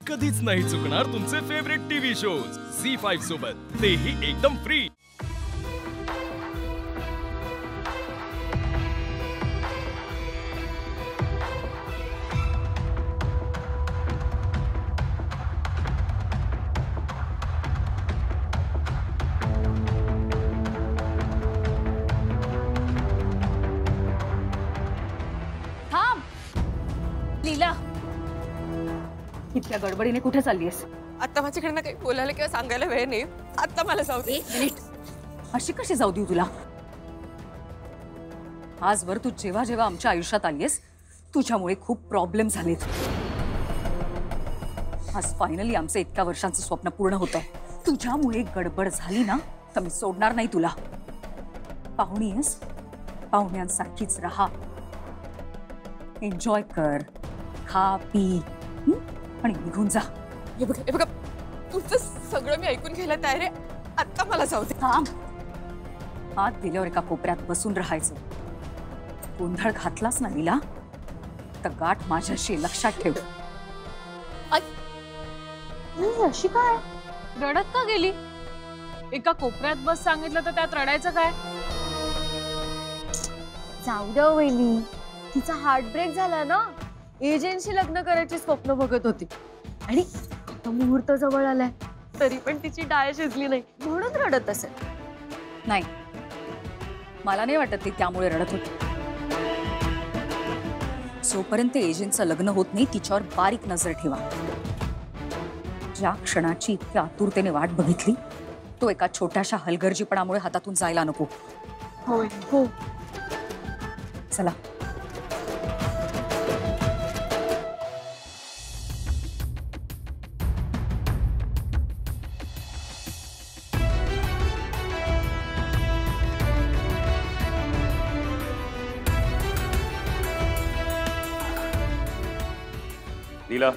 कधीच नाही चुकणार तुमचे फेवरेट टीव्ही शोज झी5 सोबत, तेही एकदम फ्री। थांब लीला, इतक्या गडबडीने कुठे चाललीयस? आता माझ्याकडनं काही बोलायला किंवा सांगायला वेळ नाही। आता मला जाऊ दे। एक मिनिट, अशी कशी जाऊ देऊ तुला? आजवर तू जेव्हा जेव्हा आमच्या आयुष्यात आलीयस तुझ्यामुळे खूप प्रॉब्लेम झालेत। आज फायनली आमचं इतक्या वर्षांचं स्वप्न पूर्ण होतंय। तुझ्यामुळे गडबड झाली ना तर मी सोडणार नाही तुला। पाहुणी आहेस, पाहुण्यांसारखीच राहा, एन्जॉय कर, खा पी आणि निघून जा। हे बघा तुमचं सगळं मी ऐकून घ्यायला तयार आहे। आता मला जाऊ दे। थांब, हात दिल्यावर एका कोपऱ्यात बसून राहायचं। गोंधळ घातलास ना लीला तर गाठ माझ्याशी, लक्षात ठेव। अशी काय रडत का गेली? एका कोपऱ्यात बस सांगितलं तर त्यात रडायचं काय? जाऊ द्या वहिनी, तिचा हार्ट ब्रेक झाला ना। एजंटशी लग्न करायची स्वप्न बघत होती आणि आता मुहूर्त जवळ आलाय तरी पण तिची डाळ शिजली नाही म्हणून रडत असेल। नाही, मला नाही वाटत ती त्यामुळे रडत होती। जोपर्यंत एजंटचं लग्न होत नाही तिच्यावर बारीक नजर ठेवा। ज्या क्षणाची इतक्या आतुरतेने वाट बघितली तो एका छोट्याशा हलगर्जीपणामुळे हातातून जायला नको। होय हो, चला। लीला,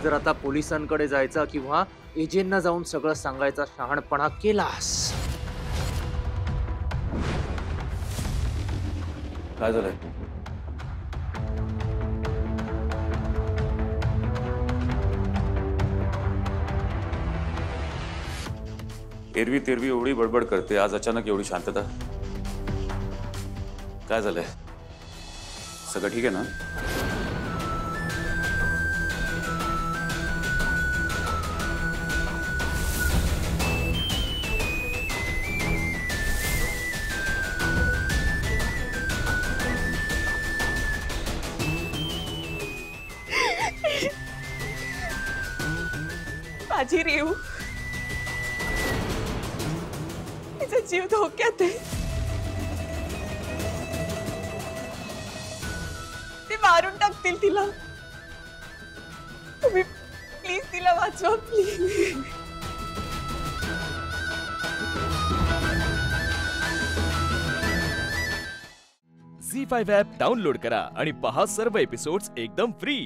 जर आता पोलिसांकडे जायचा किंवा एजंटना जाऊन सगळं सांगायचा शहाणपणा केलास, काय झालंय? एरवी तेरवी एवढी बडबड करते, आज अचानक एवढी शांतता? काय झालंय? सगळं ठीक आहे ना? माझी रेव, तिचा जीव धोक्यात आहे। ते मारून टाकतील तिला। तुम्ही प्लीज तिला वाचवा, प्लीज। झी5 ॲप डाउनलोड करा आणि पहा सर्व एपिसोड्स एकदम फ्री।